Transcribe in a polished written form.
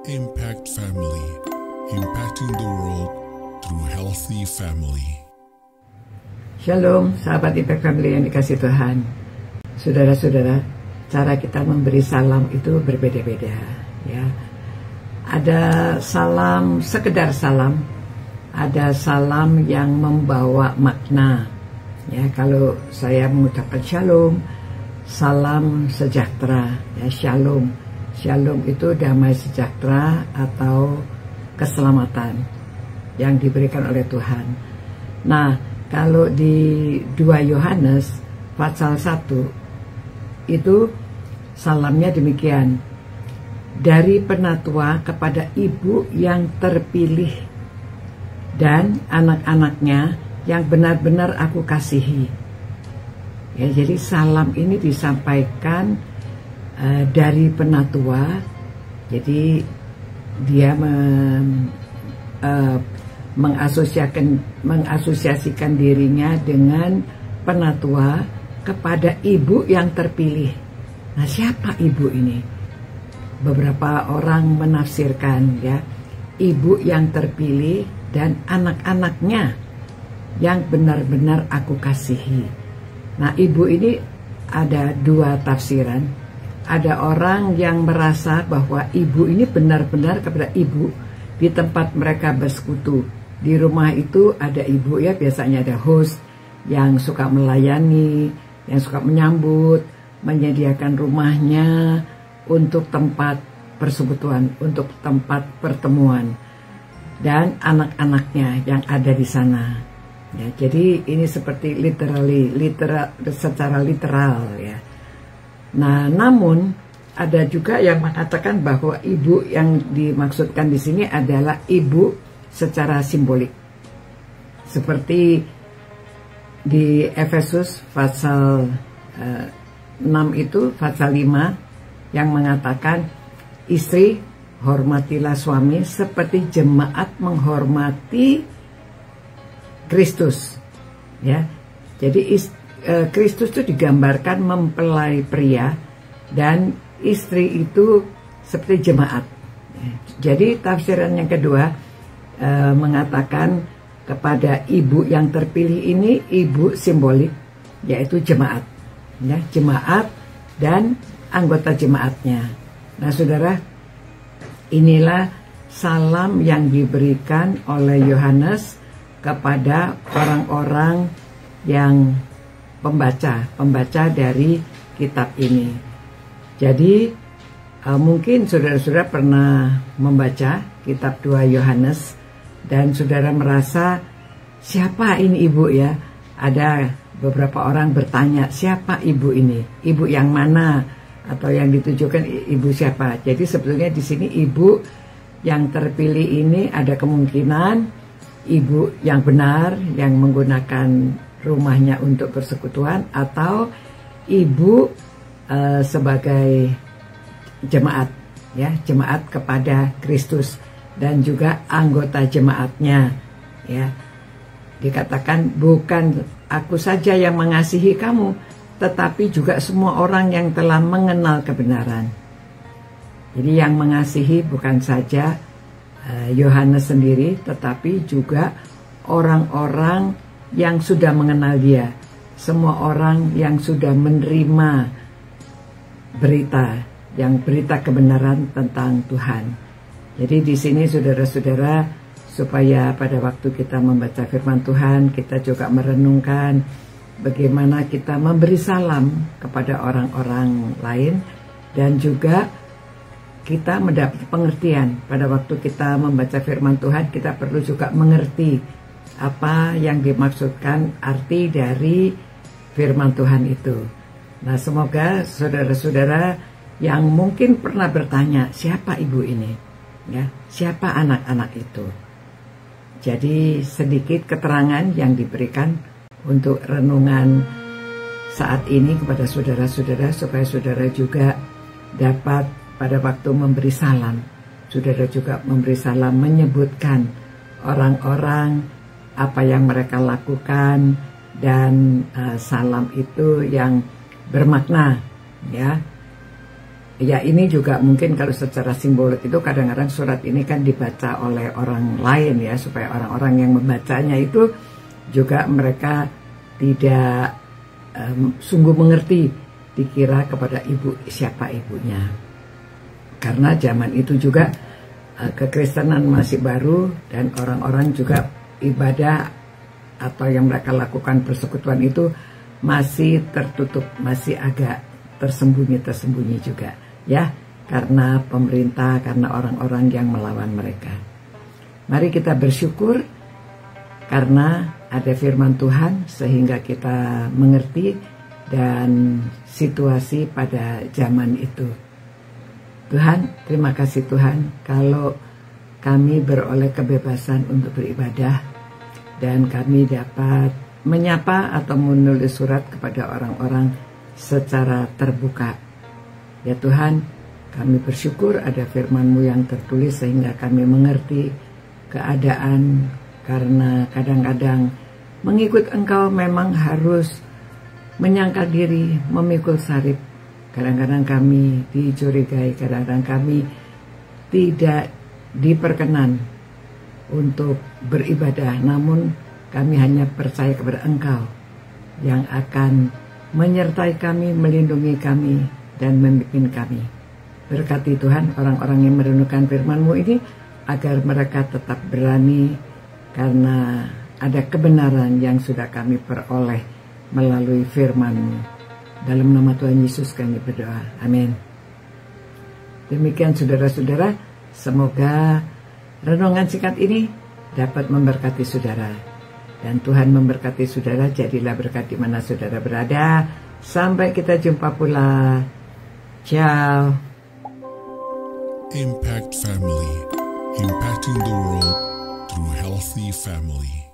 Impact Family, impacting the world through healthy family. Shalom, sahabat Impact Family yang dikasih Tuhan. Saudara-saudara, cara kita memberi salam itu berbeda-beda, ya. Ada salam sekedar salam, ada salam yang membawa makna. Ya, kalau saya mengucapkan shalom, salam sejahtera, ya, shalom. Shalom itu damai sejahtera atau keselamatan yang diberikan oleh Tuhan. Nah, kalau di 2 Yohanes pasal 1 itu salamnya demikian. Dari penatua kepada ibu yang terpilih dan anak-anaknya yang benar-benar aku kasihi. Ya, jadi salam ini disampaikan dari penatua. Jadi dia mengasosiasikan dirinya dengan penatua kepada ibu yang terpilih. Nah, siapa ibu ini? Beberapa orang menafsirkan, ya, ibu yang terpilih dan anak-anaknya yang benar-benar aku kasihi. Nah, ibu ini ada 2 tafsiran. Ada orang yang merasa bahwa ibu ini benar-benar kepada ibu di tempat mereka bersekutu. Di rumah itu ada ibu, ya, biasanya ada host yang suka melayani, yang suka menyambut, menyediakan rumahnya untuk tempat persekutuan, untuk tempat pertemuan, dan anak-anaknya yang ada di sana. Ya, jadi ini seperti secara literal, ya. Nah, namun ada juga yang mengatakan bahwa ibu yang dimaksudkan di sini adalah ibu secara simbolik. Seperti di Efesus pasal 6 itu, pasal 5 yang mengatakan, istri hormatilah suami seperti jemaat menghormati Kristus. Ya, jadi Kristus itu digambarkan mempelai pria dan istri itu seperti jemaat. Jadi tafsiran yang kedua mengatakan kepada ibu yang terpilih ini ibu simbolik, yaitu jemaat, ya, jemaat dan anggota jemaatnya. Nah, saudara, inilah salam yang diberikan oleh Yohanes kepada orang-orang yang pembaca dari kitab ini. Jadi mungkin saudara-saudara pernah membaca kitab 2 Yohanes dan saudara merasa, siapa ini ibu, ya? Ada beberapa orang bertanya, siapa ibu ini? Ibu yang mana? Atau yang ditujukan ibu siapa? Jadi sebetulnya di sini ibu yang terpilih ini ada kemungkinan ibu yang benar yang menggunakan rumahnya untuk persekutuan, atau ibu sebagai jemaat, ya, jemaat kepada Kristus dan juga anggota jemaatnya, ya. Dikatakan bukan aku saja yang mengasihi kamu, tetapi juga semua orang yang telah mengenal kebenaran. Jadi yang mengasihi bukan saja Yohanes sendiri, tetapi juga orang-orang yang sudah mengenal dia, semua orang yang sudah menerima berita kebenaran tentang Tuhan. Jadi di sini saudara-saudara, supaya pada waktu kita membaca firman Tuhan, kita juga merenungkan bagaimana kita memberi salam kepada orang-orang lain, dan juga kita mendapat pengertian. Pada waktu kita membaca firman Tuhan, kita perlu juga mengerti apa yang dimaksudkan arti dari firman Tuhan itu. Nah, semoga saudara-saudara yang mungkin pernah bertanya, siapa ibu ini? Ya, siapa anak-anak itu? Jadi sedikit keterangan yang diberikan untuk renungan saat ini kepada saudara-saudara, supaya saudara juga dapat pada waktu memberi salam, saudara juga memberi salam menyebutkan orang-orang, apa yang mereka lakukan, dan salam itu yang bermakna, ya. Ya ini juga mungkin kalau secara simbolik itu kadang-kadang surat ini kan dibaca oleh orang lain ya, supaya orang-orang yang membacanya itu juga mereka tidak sungguh mengerti, dikira kepada ibu siapa ibunya. Karena zaman itu juga kekristenan masih baru dan orang-orang juga ibadah atau yang mereka lakukan persekutuan itu masih tertutup, masih agak tersembunyi juga ya, karena pemerintah, karena orang-orang yang melawan mereka. Mari kita bersyukur karena ada firman Tuhan sehingga kita mengerti dan situasi pada zaman itu. Tuhan, terima kasih Tuhan kalau kami beroleh kebebasan untuk beribadah dan kami dapat menyapa atau menulis surat kepada orang-orang secara terbuka. Ya Tuhan, kami bersyukur ada firman-Mu yang tertulis sehingga kami mengerti keadaan, karena kadang-kadang mengikut Engkau memang harus menyangkal diri, memikul salib. Kadang-kadang kami dicurigai, kadang-kadang kami tidak diperkenan untuk beribadah, namun kami hanya percaya kepada Engkau yang akan menyertai kami, melindungi kami, dan memimpin kami. Berkati Tuhan orang-orang yang merenungkan firman-Mu ini, agar mereka tetap berani, karena ada kebenaran yang sudah kami peroleh melalui firman-Mu. Dalam nama Tuhan Yesus kami berdoa. Amin. Demikian saudara-saudara, semoga renungan singkat ini dapat memberkati saudara. Dan Tuhan memberkati saudara, jadilah berkat di mana saudara berada. Sampai kita jumpa pula. Ciao. Impact Family, impacting the world through healthy family.